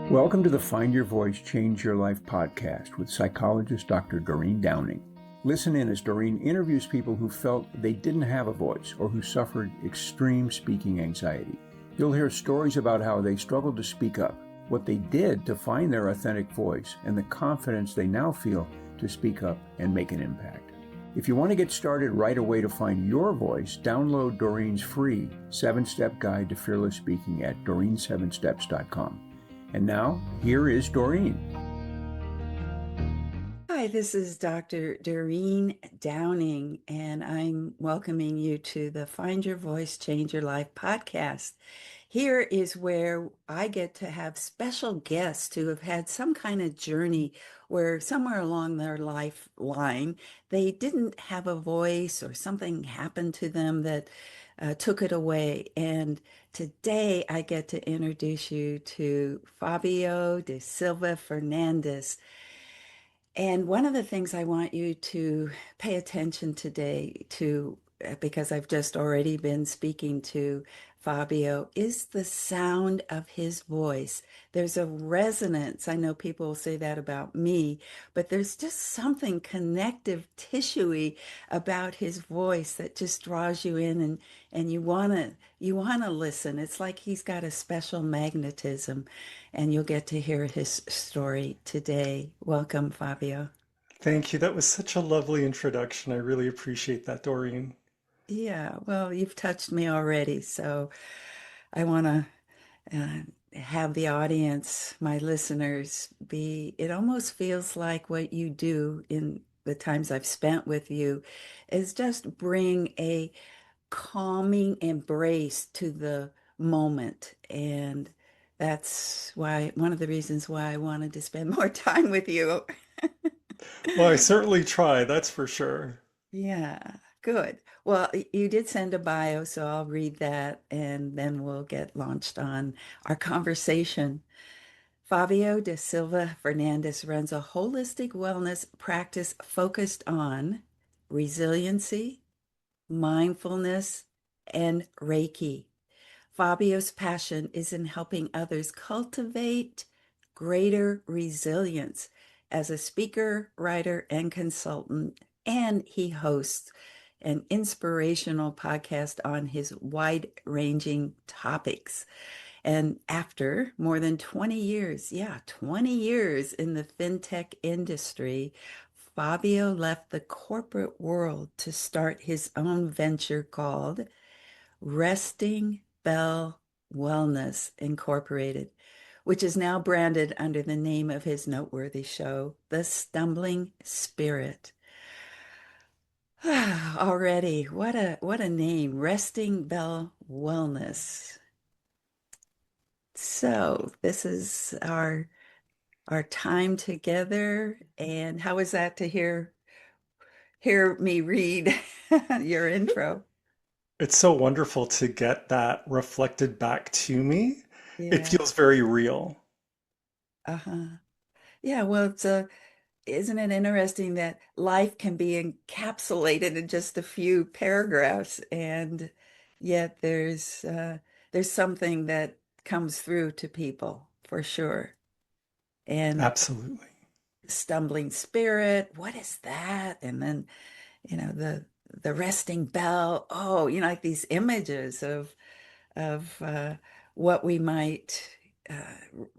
Welcome to the Find Your Voice, Change Your Life podcast with psychologist Dr. Doreen Downing. Listen in as Doreen interviews people who felt they didn't have a voice or who suffered extreme speaking anxiety. You'll hear stories about how they struggled to speak up, what they did to find their authentic voice, and the confidence they now feel to speak up and make an impact. If you want to get started right away to find your voice, download Doreen's free 7-step guide to fearless speaking at doreen7steps.com. And now, here is Doreen. Hi, this is Dr. Doreen Downing, and I'm welcoming you to the Find Your Voice, Change Your Life podcast. Here is where I get to have special guests who have had some kind of journey where somewhere along their lifeline, they didn't have a voice or something happened to them that took it away. And today I get to introduce you to Fabio da Silva Fernandes. And one of the things I want you to pay attention today to, because I've just already been speaking to Fabio, is the sound of his voice. There's a resonance. I know people will say that about me, but there's just something connective tissuey about his voice that just draws you in and you wanna listen. It's like he's got a special magnetism, and you'll get to hear his story today. Welcome, Fabio. Thank you. That was such a lovely introduction. I really appreciate that, Doreen. Yeah, well, you've touched me already, so I want to have the audience, my listeners, it almost feels like what you do in the times I've spent with you is just bring a calming embrace to the moment. And that's why, one of the reasons why I wanted to spend more time with you. Well, I certainly try, that's for sure. Yeah, good. Well, you did send a bio, so I'll read that and then we'll get launched on our conversation. Fabio da Silva Fernandes runs a holistic wellness practice focused on resiliency, mindfulness, and Reiki. Fabio's passion is in helping others cultivate greater resilience as a speaker, writer, and consultant, and he hosts an inspirational podcast on his wide-ranging topics. And after more than 20 years, 20 years in the fintech industry, Fabio left the corporate world to start his own venture called Resting Bell Wellness Incorporated, which is now branded under the name of his noteworthy show, The Stumbling Spirit. Already, what a name, Resting Bell Wellness. So this is our time together, and how is that to hear me read your intro? It's so wonderful to get that reflected back to me. It Yeah. feels very real. Uh-huh. Yeah, well, isn't it interesting that life can be encapsulated in just a few paragraphs, and yet there's something that comes through to people for sure. And Absolutely. stumbling spirit, what is that? And then, the resting bell. Oh, like these images of what we might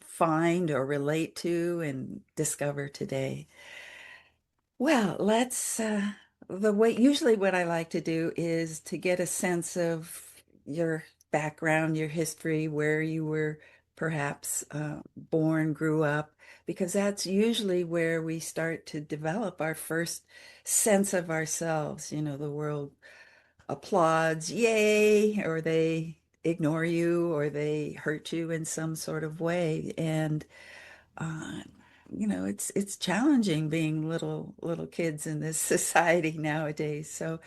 find or relate to and discover today. Well, the way, usually what I like to do is to get a sense of your background, your history, where you were perhaps born, grew up, because that's usually where we start to develop our first sense of ourselves. The world applauds, yay, or they ignore you, or they hurt you in some sort of way. And uh, it's challenging being little kids in this society nowadays. So,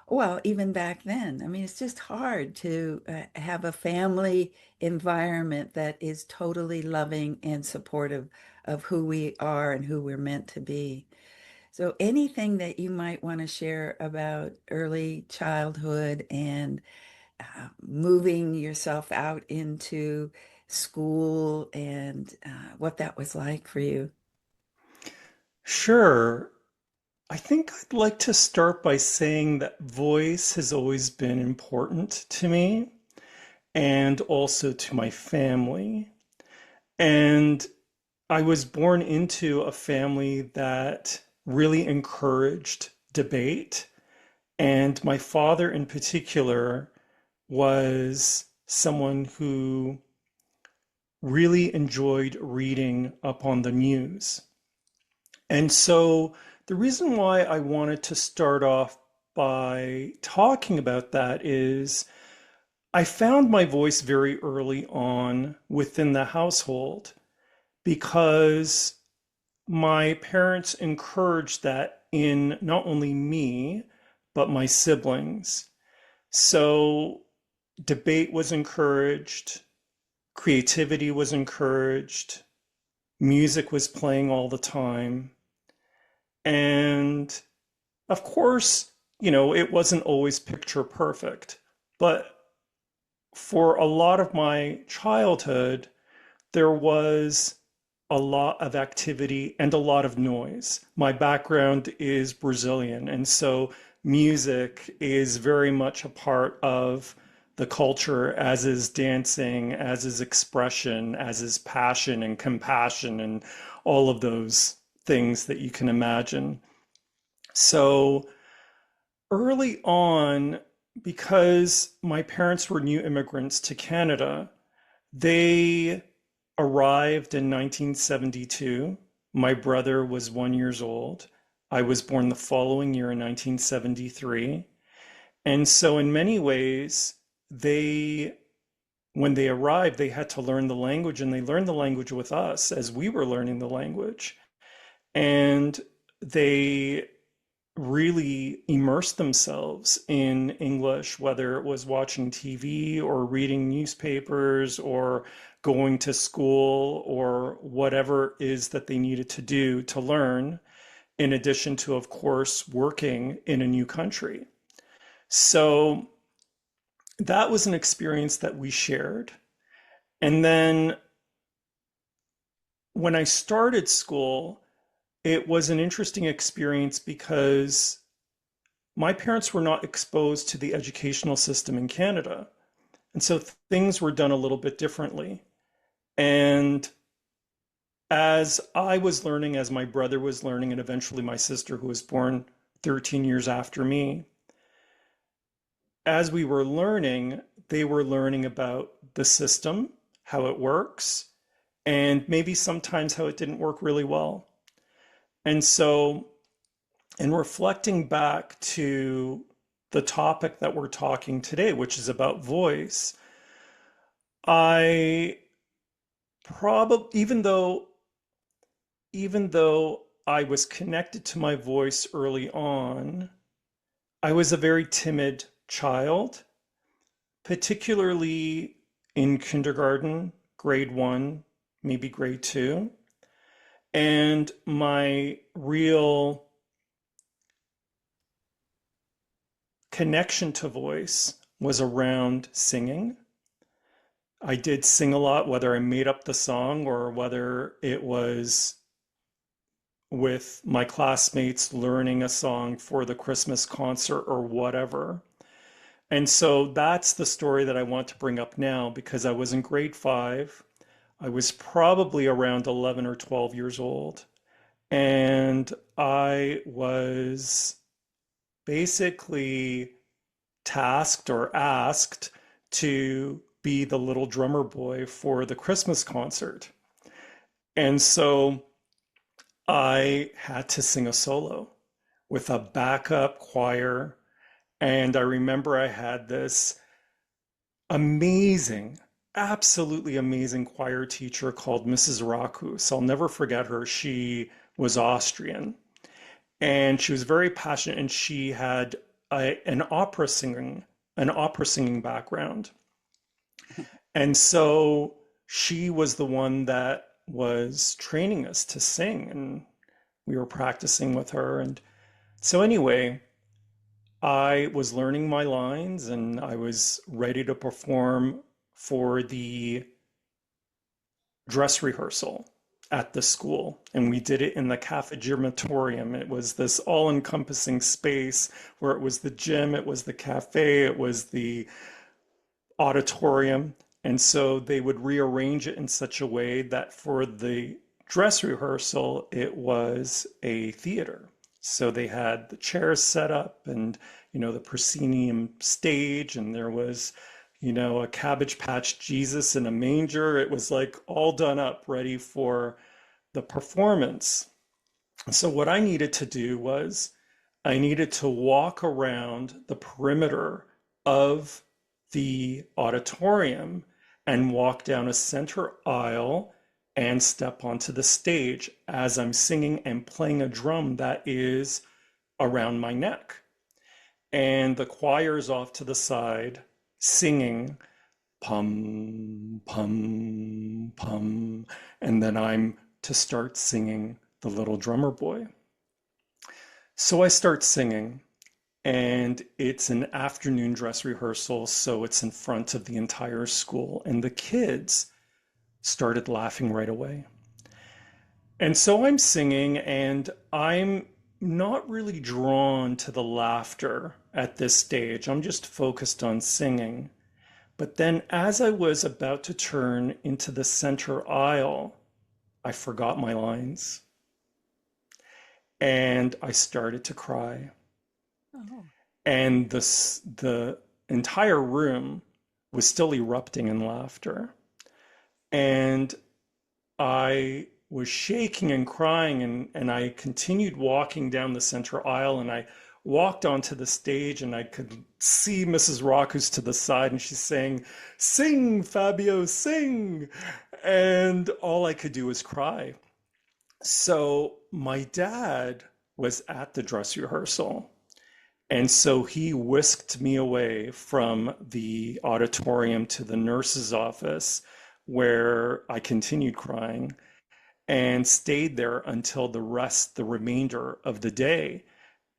well, even back then, I mean, it's just hard to have a family environment that is totally loving and supportive of who we are and who we're meant to be. So, anything that you might want to share about early childhood and moving yourself out into school and what that was like for you. Sure. I think I'd like to start by saying that voice has always been important to me and also to my family. And I was born into a family that really encouraged debate. And my father, in particular, was someone who really enjoyed reading up on the news. And so the reason why I wanted to start off by talking about that is I found my voice very early on within the household because my parents encouraged that in not only me, but my siblings. So debate was encouraged, creativity was encouraged, music was playing all the time. And of course, it wasn't always picture perfect, but for a lot of my childhood, there was a lot of activity and a lot of noise. My background is Brazilian, and so music is very much a part of the culture, as is dancing, as is expression, as is passion and compassion, and all of those things that you can imagine. So early on, because my parents were new immigrants to Canada, they arrived in 1972. My brother was 1 year old. I was born the following year in 1973. And so in many ways, when they arrived, they had to learn the language, and they learned the language with us as we were learning the language. And they really immerse themselves in English, whether it was watching TV or reading newspapers or going to school or whatever it is that they needed to do to learn, in addition to, of course, working in a new country. So that was an experience that we shared. And then when I started school, it was an interesting experience because my parents were not exposed to the educational system in Canada. And so things were done a little bit differently. And as I was learning, as my brother was learning, and eventually my sister, who was born 13 years after me, as we were learning, they were learning about the system, how it works, and maybe sometimes how it didn't work really well. And so, in reflecting back to the topic that we're talking today, which is about voice, I probably, even though I was connected to my voice early on, I was a very timid child, particularly in kindergarten, grade 1, maybe grade 2. And my real connection to voice was around singing. I did sing a lot, whether I made up the song or whether it was with my classmates learning a song for the Christmas concert or whatever. And so that's the story that I want to bring up now, because I was in grade 5. I was probably around 11 or 12 years old. And I was basically tasked or asked to be the little drummer boy for the Christmas concert. And so I had to sing a solo with a backup choir. And I remember I had this amazing, absolutely amazing choir teacher called Mrs. Rakus. I'll never forget her. She was Austrian, and she was very passionate, and she had an opera singing background. And so she was the one that was training us to sing, and we were practicing with her. And so anyway, I was learning my lines and I was ready to perform for the dress rehearsal at the school, and we did it in the cafegermatorium. It was this all-encompassing space where it was the gym, it was the cafe, it was the auditorium. And so they would rearrange it in such a way that for the dress rehearsal, it was a theater. So they had the chairs set up and, the proscenium stage, and there was, a Cabbage Patch Jesus in a manger. It was like all done up, ready for the performance. So what I needed to do was I needed to walk around the perimeter of the auditorium and walk down a center aisle and step onto the stage as I'm singing and playing a drum that is around my neck. And the choir is off to the side singing pum, pum, pum. And then I'm to start singing The Little Drummer Boy. So I start singing, and it's an afternoon dress rehearsal, so it's in front of the entire school, and the kids started laughing right away. And so I'm singing, and I'm not really drawn to the laughter at this stage. I'm just focused on singing. But then as I was about to turn into the center aisle, I forgot my lines. And I started to cry. Oh. And the entire room was still erupting in laughter. And I was shaking and crying, and I continued walking down the center aisle, and I walked onto the stage, and I could see Mrs. Rock, who's to the side, and she's saying, "Sing, Fabio, sing." And all I could do was cry. So my dad was at the dress rehearsal. And so he whisked me away from the auditorium to the nurse's office, where I continued crying and stayed there until the remainder of the day,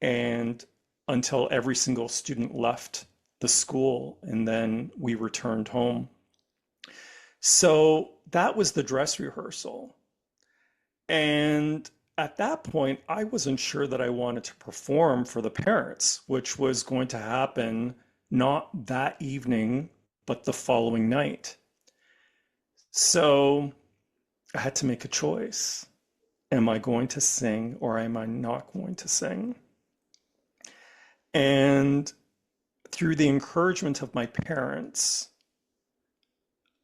and until every single student left the school, and then we returned home. So that was the dress rehearsal. And at that point, I wasn't sure that I wanted to perform for the parents, which was going to happen not that evening, but the following night. So I had to make a choice. Am I going to sing or am I not going to sing? And through the encouragement of my parents,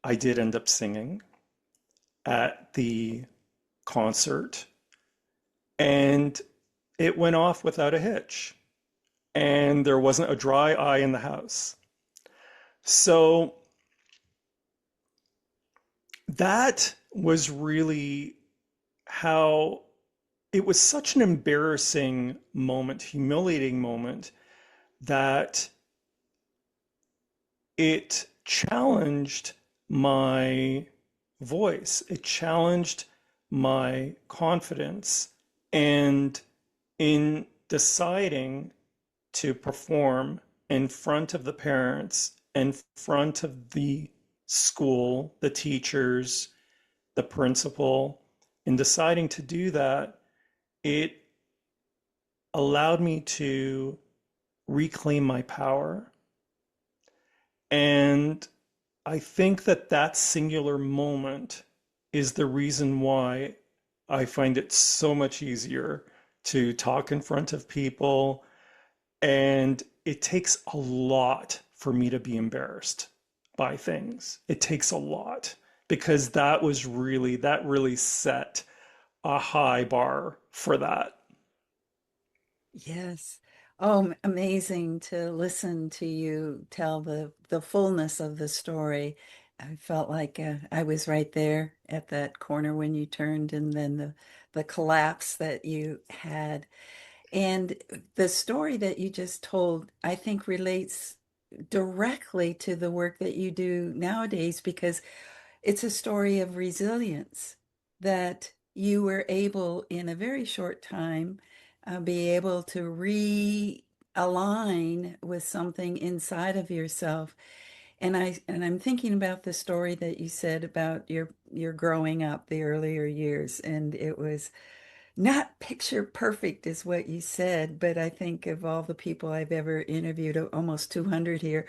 I did end up singing at the concert, and it went off without a hitch, and there wasn't a dry eye in the house. So that was really how it was such an embarrassing moment, humiliating moment, that it challenged my voice. It challenged my confidence. And in deciding to perform in front of the parents, in front of the school, the teachers, the principal, in deciding to do that, it allowed me to reclaim my power. And I think that that singular moment is the reason why I find it so much easier to talk in front of people. And it takes a lot for me to be embarrassed by things. It takes a lot, because that really set a high bar for that. Yes. Oh, amazing to listen to you tell the fullness of the story. I felt like I was right there at that corner when you turned, and then the collapse that you had. And the story that you just told, I think, relates directly to the work that you do nowadays, because it's a story of resilience, that you were able in a very short time be able to realign with something inside of yourself. And I'm thinking about the story that you said about your growing up, the earlier years, and it was not picture perfect is what you said, but I think of all the people I've ever interviewed, almost 200 here,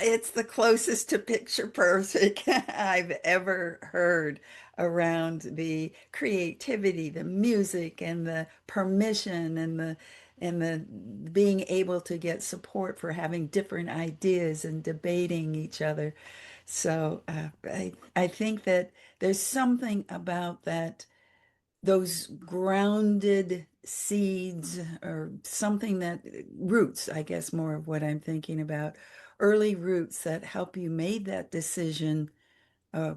it's the closest to picture perfect I've ever heard around the creativity, the music, and the permission, and the being able to get support for having different ideas and debating each other. So I think that there's something about that, those grounded seeds, or something that roots, I guess, more of what I'm thinking about, early roots that help you made that decision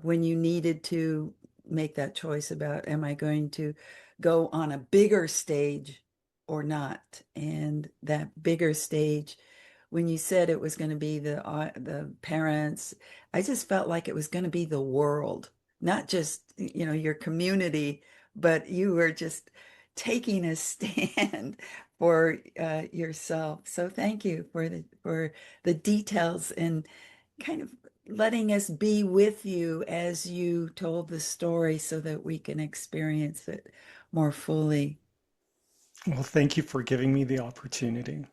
when you needed to make that choice about, am I going to go on a bigger stage or not? And that bigger stage, when you said it was going to be the parents, I just felt like it was going to be the world, not just, your community, but you were just taking a stand for yourself. So thank you for the details and kind of letting us be with you as you told the story so that we can experience it more fully. Well, thank you for giving me the opportunity.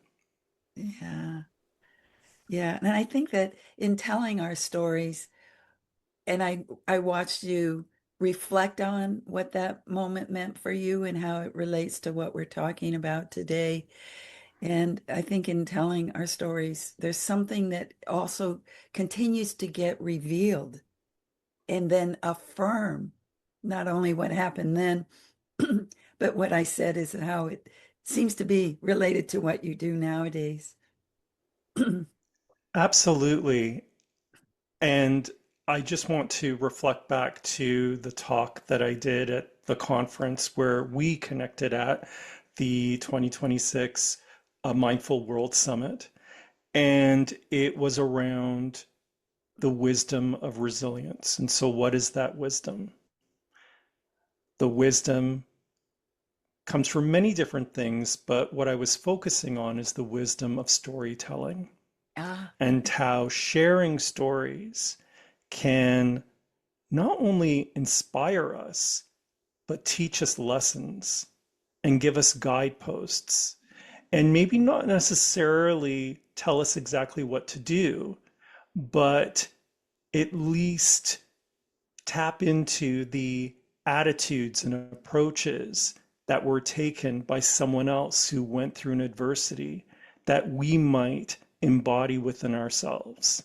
Yeah. Yeah. And I think that in telling our stories, and I watched you reflect on what that moment meant for you and how it relates to what we're talking about today. And I think in telling our stories, there's something that also continues to get revealed and then affirm not only what happened then, but what I said is how it seems to be related to what you do nowadays. Absolutely. And I just want to reflect back to the talk that I did at the conference where we connected at the 2026 Mindful World Summit. And it was around the wisdom of resilience. And so, what is that wisdom? The wisdom comes from many different things, but what I was focusing on is the wisdom of storytelling Ah, and how sharing stories can not only inspire us, but teach us lessons and give us guideposts, and maybe not necessarily tell us exactly what to do, but at least tap into the attitudes and approaches that were taken by someone else who went through an adversity that we might embody within ourselves.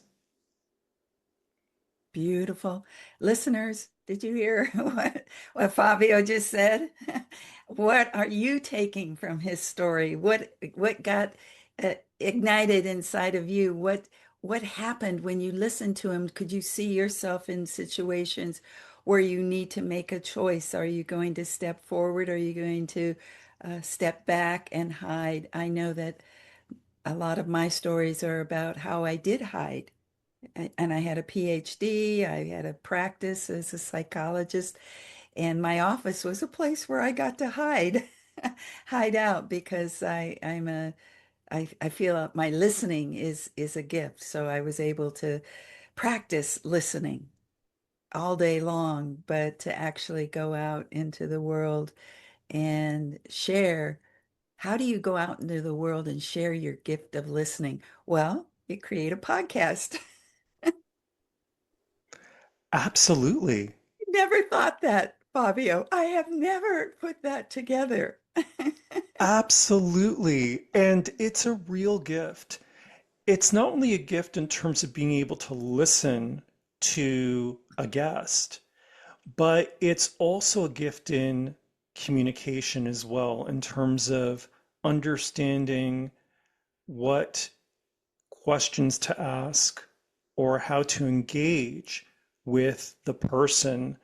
beautiful. Listeners, did you hear what Fabio just said? What are you taking from his story? What got ignited inside of you? What happened when you listened to him? Could you see yourself in situations where you need to make a choice? Are you going to step forward? Are you going to step back and hide? I know that a lot of my stories are about how I did hide. And I had a PhD, I had a practice as a psychologist, and my office was a place where I got to hide, hide out because I feel my listening is a gift. So I was able to practice listening all day long, but to actually go out into the world and share. How do you go out into the world and share your gift of listening? Well, you create a podcast. Absolutely. Never thought that, Fabio. I have never put that together. Absolutely. And it's a real gift. It's not only a gift in terms of being able to listen to a guest, but it's also a gift in communication as well, in terms of understanding what questions to ask or how to engage with the person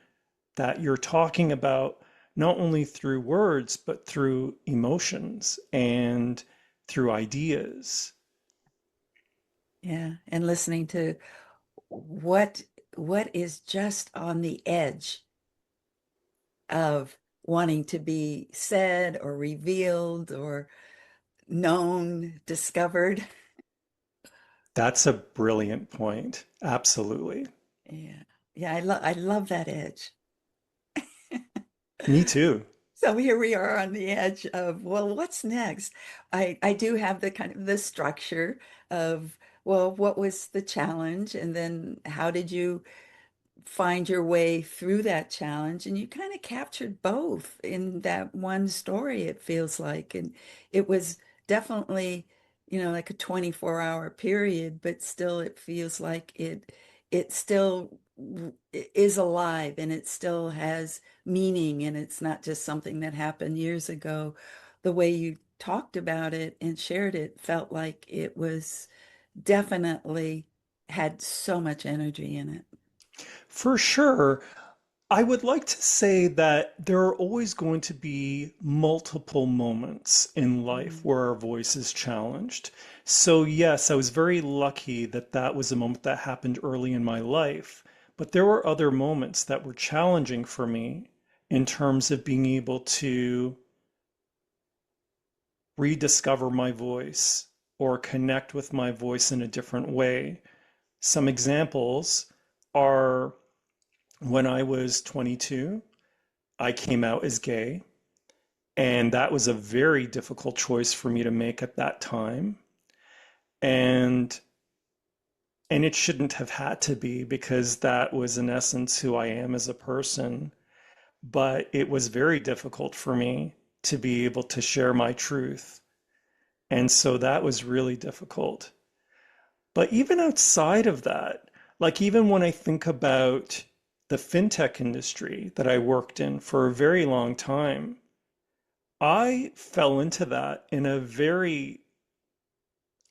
that you're talking about, not only through words, but through emotions and through ideas. Yeah, and listening to what what is just on the edge of wanting to be said or revealed or known, discovered. That's a brilliant point. Absolutely. Yeah. Yeah, I love that edge. Me too. So here we are on the edge of, well, what's next? I do have the kind of the structure of, well, what was the challenge? And then how did you find your way through that challenge? And you kind of captured both in that one story, it feels like. And it was definitely, like a 24-hour period, but still it feels like it still is alive and it still has meaning, and it's not just something that happened years ago. The way you talked about it and shared it felt like it was definitely had so much energy in it. For sure. I would like to say that there are always going to be multiple moments in life Mm. where our voice is challenged. So, yes, I was very lucky that that was a moment that happened early in my life. But there were other moments that were challenging for me in terms of being able to rediscover my voice or connect with my voice in a different way. Some examples are when I was 22, I came out as gay. And that was a very difficult choice for me to make at that time. And it shouldn't have had to be because that was in essence who I am as a person. But it was very difficult for me to be able to share my truth. And so that was really difficult. But even outside of that, like even when I think about the fintech industry that I worked in for a very long time, I fell into that in a very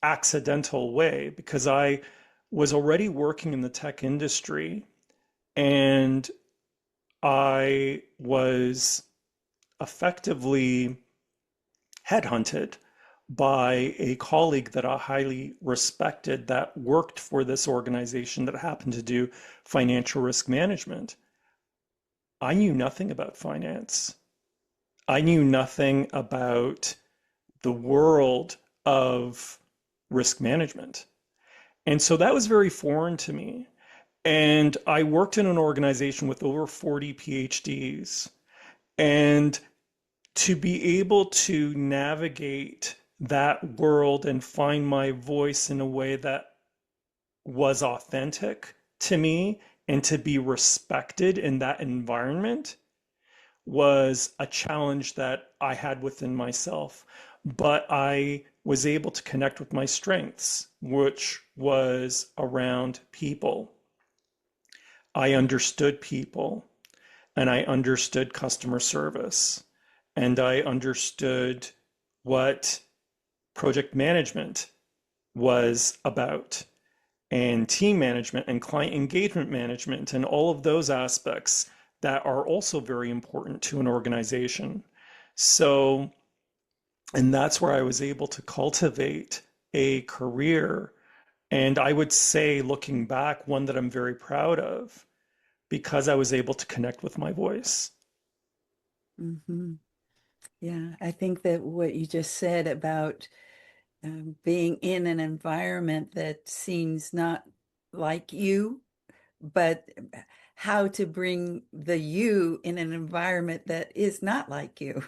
accidental way because I was already working in the tech industry and I was effectively headhunted by a colleague that I highly respected that worked for this organization that happened to do financial risk management. I knew nothing about finance. I knew nothing about the world of risk management. And so that was very foreign to me. And I worked in an organization with over 40 PhDs. And to be able to navigate that world and find my voice in a way that was authentic to me and to be respected in that environment was a challenge that I had within myself. But I was able to connect with my strengths, which was around people. I understood people and I understood customer service and I understood what project management was about and team management and client engagement management and all of those aspects that are also very important to an organization. So, and that's where I was able to cultivate a career. And I would say, looking back, one that I'm very proud of because I was able to connect with my voice. Hmm. Yeah, I think that what you just said about being in an environment that seems not like you, but how to bring the you in an environment that is not like you.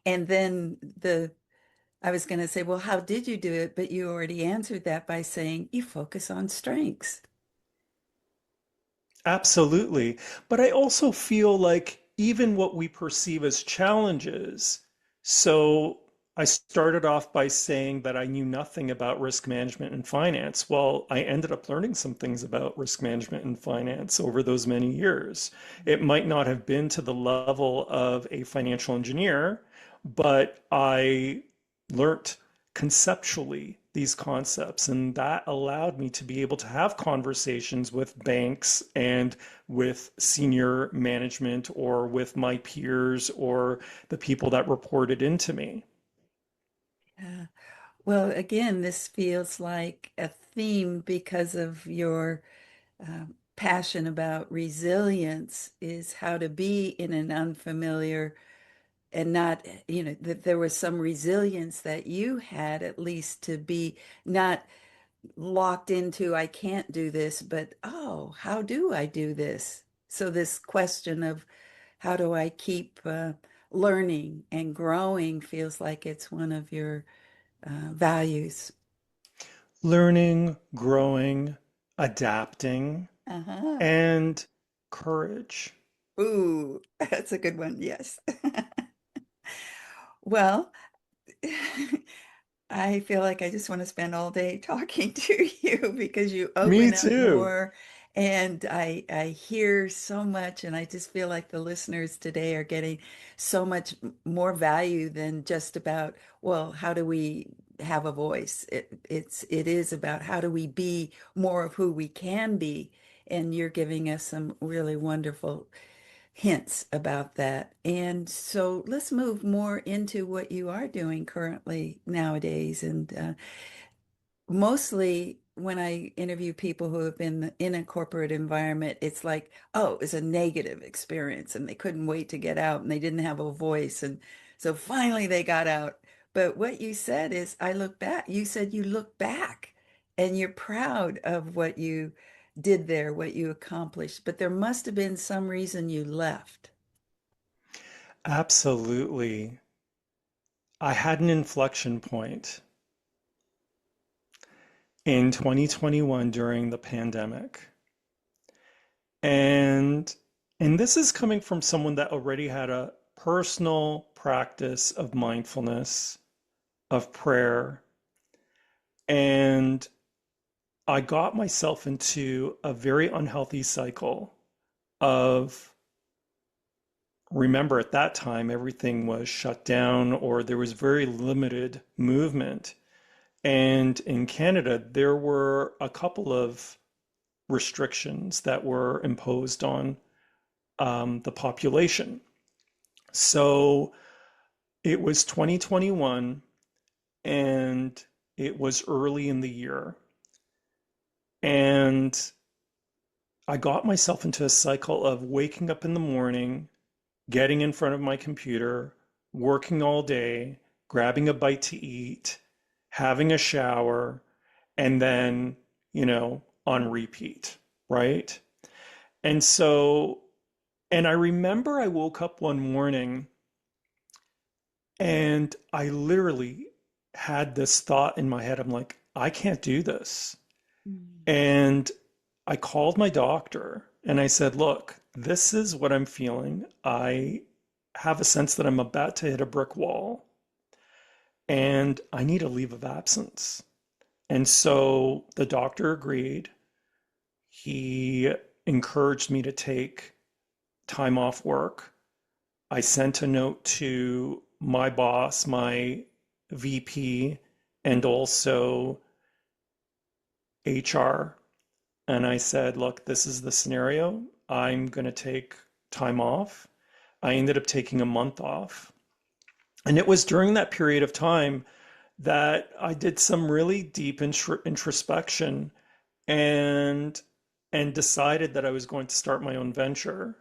And then I was going to say, well, how did you do it? But you already answered that by saying you focus on strengths. Absolutely. But I also feel like even what we perceive as challenges, so I started off by saying that I knew nothing about risk management and finance. Well, I ended up learning some things about risk management and finance over those many years. It might not have been to the level of a financial engineer, but I learned conceptually these concepts, and that allowed me to be able to have conversations with banks and with senior management or with my peers or the people that reported into me. Yeah. Well, again, this feels like a theme because of your passion about resilience is how to be in an unfamiliar and not, that there was some resilience that you had at least to be not locked into, I can't do this, but oh, how do I do this? So this question of how do I keep learning and growing feels like it's one of your values. Learning, growing, adapting, Uh-huh. and courage. Ooh, that's a good one. Yes. Well, I feel like I just want to spend all day talking to you because you Me open up too. more and I hear so much and I just feel like the listeners today are getting so much more value than just about, well, how do we have a voice? It is about how do we be more of who we can be. And you're giving us some really wonderful hints about that. And so let's move more into what you are doing currently nowadays. And mostly when I interview people who have been in a corporate environment, it's like, oh, it's a negative experience and they couldn't wait to get out and they didn't have a voice. And so finally they got out. But what you said is, I look back. You said you look back and you're proud of what you did there, what you accomplished. But there must have been some reason you left. Absolutely. I had an inflection point in 2021 during the pandemic. And this is coming from someone that already had a personal practice of mindfulness, of prayer, and I got myself into a very unhealthy cycle of, remember at that time everything was shut down or there was very limited movement. And in Canada, there were a couple of restrictions that were imposed on the population. So it was 2021 and it was early in the year. And I got myself into a cycle of waking up in the morning, getting in front of my computer, working all day, grabbing a bite to eat, having a shower, and then, on repeat, right? And so, and I remember I woke up one morning and I literally had this thought in my head. I'm like, I can't do this. Mm. And I called my doctor and I said, look, this is what I'm feeling. I have a sense that I'm about to hit a brick wall and I need a leave of absence. And so the doctor agreed. He encouraged me to take time off work. I sent a note to my boss, my VP, and also HR. And I said, look, this is the scenario. I'm going to take time off. I ended up taking a month off. And it was during that period of time that I did some really deep introspection and decided that I was going to start my own venture.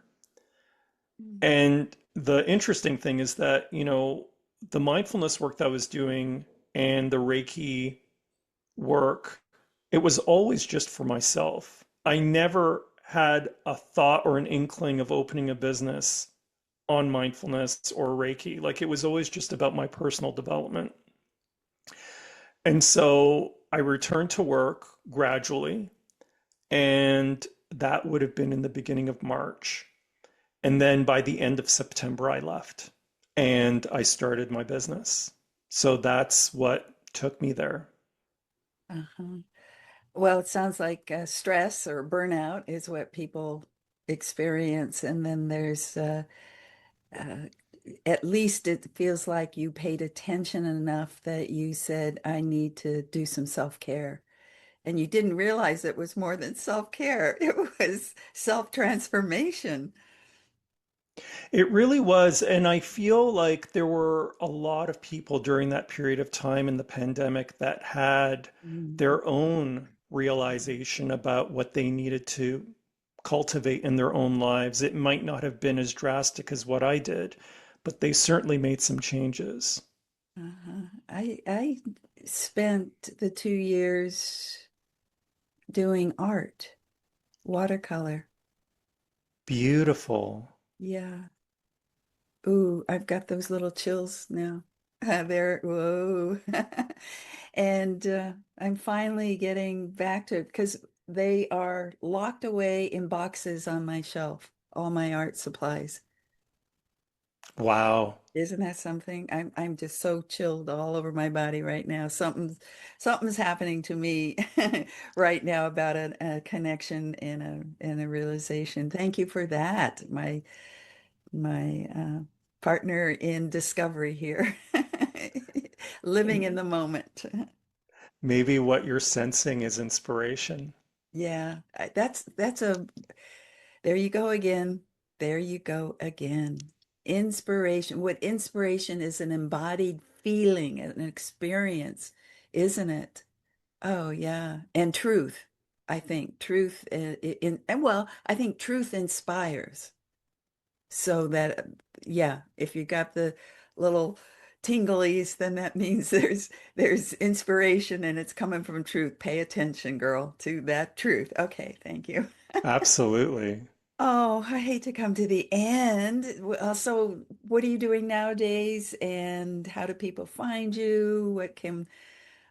Mm. And the interesting thing is that, the mindfulness work that I was doing and the Reiki work, it was always just for myself. I never had a thought or an inkling of opening a business on mindfulness or Reiki. Like it was always just about my personal development. And so I returned to work gradually, and that would have been in the beginning of March. And then by the end of September, I left and I started my business. So that's what took me there. Uh-huh. Well, it sounds like stress or burnout is what people experience. And then there's, uh, at least it feels like you paid attention enough that you said, I need to do some self-care. And you didn't realize it was more than self-care, it was self-transformation. It really was. And I feel like there were a lot of people during that period of time in the pandemic that had Mm. their own realization about what they needed to cultivate in their own lives. It might not have been as drastic as what I did, but they certainly made some changes. Uh-huh. I spent the 2 years doing art, watercolor. Beautiful. Yeah. Ooh, I've got those little chills now. There, whoa. And I'm finally getting back to it because they are locked away in boxes on my shelf, all my art supplies. Wow. Isn't that something? I'm just so chilled all over my body right now. Something's happening to me right now about a connection and a realization. Thank you for that, my partner in discovery here, living in the moment. Maybe what you're sensing is inspiration. Yeah, that's a there you go again. There you go again. Inspiration. What inspiration is an embodied feeling, an experience, isn't it? Oh yeah, and truth. I think truth and well, I think truth inspires. So that, yeah, if you got the little tinglies, then that means there's inspiration and it's coming from truth. Pay attention, girl, to that truth. Okay, thank you. Absolutely. Oh, I hate to come to the end. So, what are you doing nowadays, and how do people find you? What can,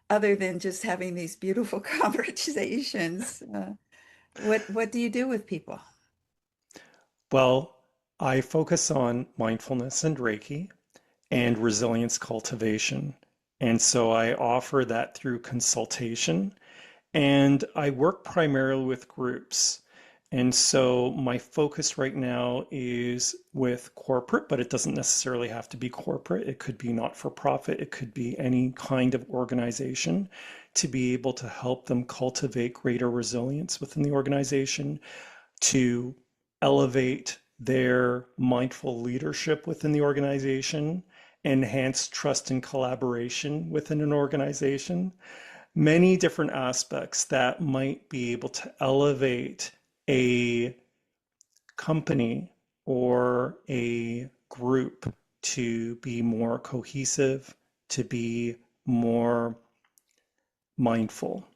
other than just having these beautiful conversations, what do you do with people? Well, I focus on mindfulness and Reiki and resilience cultivation. And so I offer that through consultation. And I work primarily with groups. And so my focus right now is with corporate, but it doesn't necessarily have to be corporate. It could be not for profit. It could be any kind of organization to be able to help them cultivate greater resilience within the organization, to elevate their mindful leadership within the organization, enhance trust and collaboration within an organization, many different aspects that might be able to elevate a company or a group to be more cohesive, to be more mindful.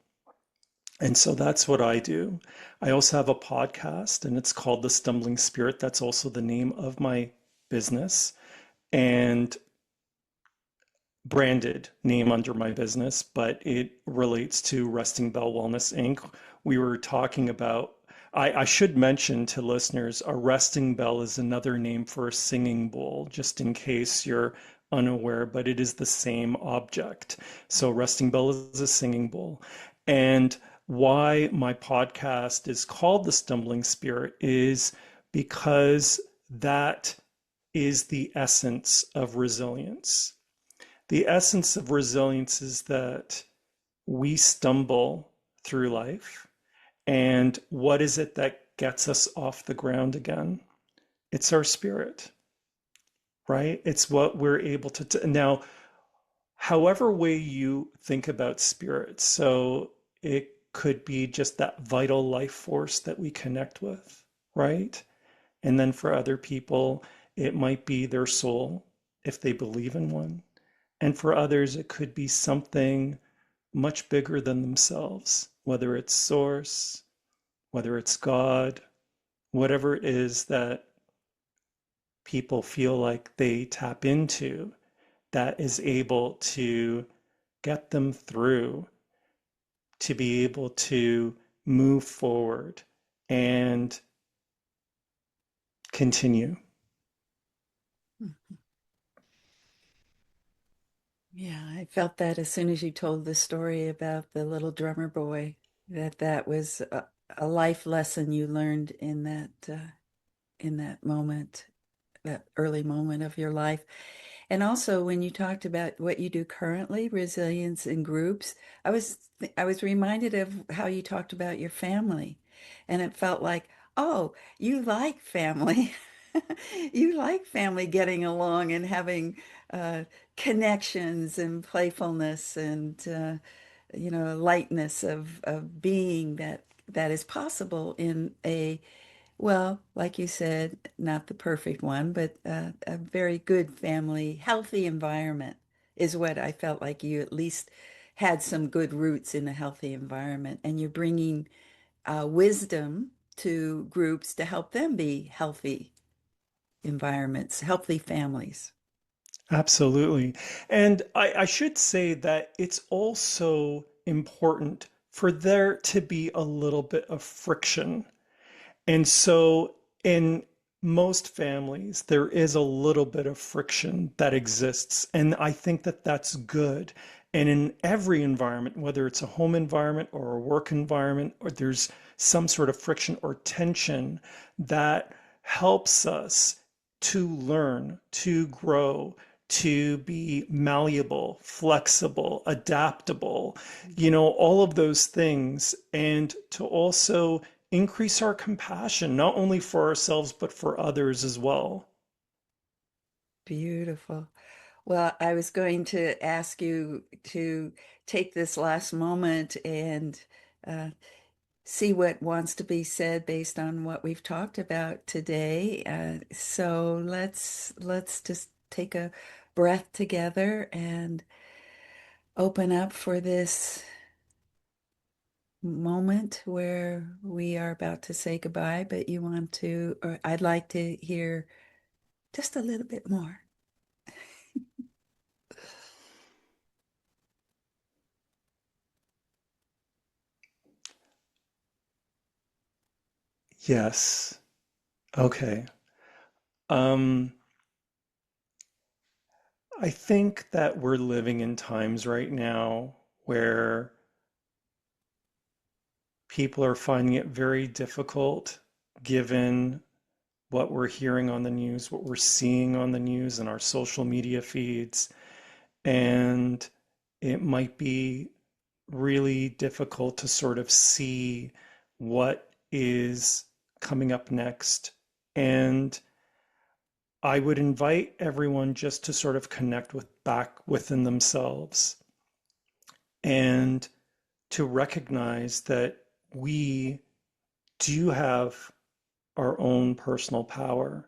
And so that's what I do. I also have a podcast and it's called The Stumbling Spirit. That's also the name of my business and branded name under my business, but it relates to Resting Bell Wellness Inc. We were talking about, I should mention to listeners, a resting bell is another name for a singing bowl, just in case you're unaware, but it is the same object. So resting bell is a singing bowl. And why my podcast is called The Stumbling Spirit is because that is the essence of resilience. The essence of resilience is that we stumble through life. And what is it that gets us off the ground again? It's our spirit, right? It's what we're able to. Now, however way you think about spirit, so it could be just that vital life force that we connect with, right? And then for other people, it might be their soul, if they believe in one. And for others, it could be something much bigger than themselves, whether it's source, whether it's God, whatever it is that people feel like they tap into that is able to get them through, to be able to move forward and continue. Yeah, I felt that as soon as you told the story about the little drummer boy, that was a life lesson you learned in that moment, that early moment of your life. And also when you talked about what you do currently, resilience in groups, I was reminded of how you talked about your family. And it felt like, oh, you like family. You like family getting along and having uh, connections and playfulness and lightness of being that is possible in a well, like you said, not the perfect one, but a very good family, healthy environment is what I felt like you at least had some good roots in a healthy environment, and you're bringing wisdom to groups to help them be healthy environments, healthy families. Absolutely. And I should say that it's also important for there to be a little bit of friction. And so in most families, there is a little bit of friction that exists. And I think that that's good. And in every environment, whether it's a home environment or a work environment, or there's some sort of friction or tension that helps us to learn, to grow, to be malleable, flexible, adaptable, all of those things, and to also increase our compassion, not only for ourselves, but for others as well. Beautiful. Well, I was going to ask you to take this last moment and uh, see what wants to be said based on what we've talked about today. So let's just take a breath together and open up for this moment where we are about to say goodbye, but you want to, or I'd like to hear just a little bit more. Yes. Okay. Um, I think that we're living in times right now where people are finding it very difficult, given what we're hearing on the news, what we're seeing on the news and our social media feeds. And it might be really difficult to sort of see what is coming up next. And I would invite everyone just to sort of connect with back within themselves and to recognize that we do have our own personal power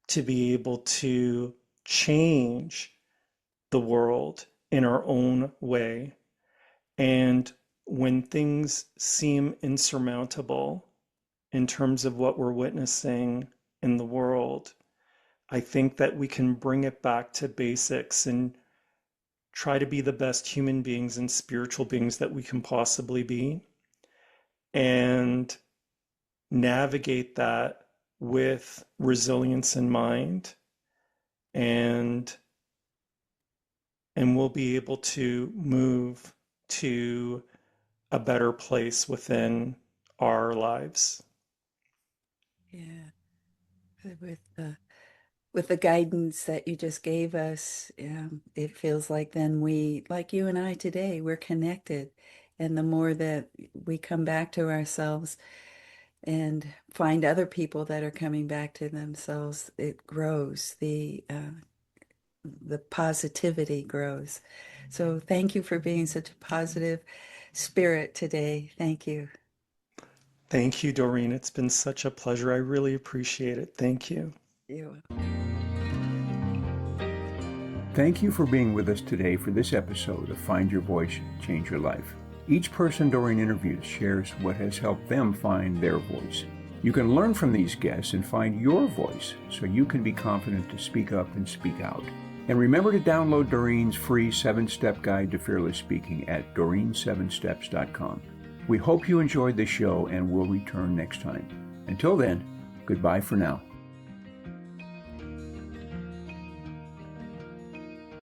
to be able to change the world in our own way. And when things seem insurmountable in terms of what we're witnessing in the world, I think that we can bring it back to basics and try to be the best human beings and spiritual beings that we can possibly be, and navigate that with resilience in mind, and we'll be able to move to a better place within our lives. Yeah, with the guidance that you just gave us, it feels like then we, like you and I today, we're connected. And the more that we come back to ourselves and find other people that are coming back to themselves, it grows. The positivity grows. So thank you for being such a positive spirit today. Thank you. Thank you, Doreen. It's been such a pleasure. I really appreciate it. Thank you. You. Thank you for being with us today for this episode of Find Your Voice, Change Your Life. Each person Doreen interviews shares what has helped them find their voice. You can learn from these guests and find your voice so you can be confident to speak up and speak out. And remember to download Doreen's free 7-step guide to fearless speaking at doreen7steps.com. We hope you enjoyed the show and will return next time. Until then, goodbye for now.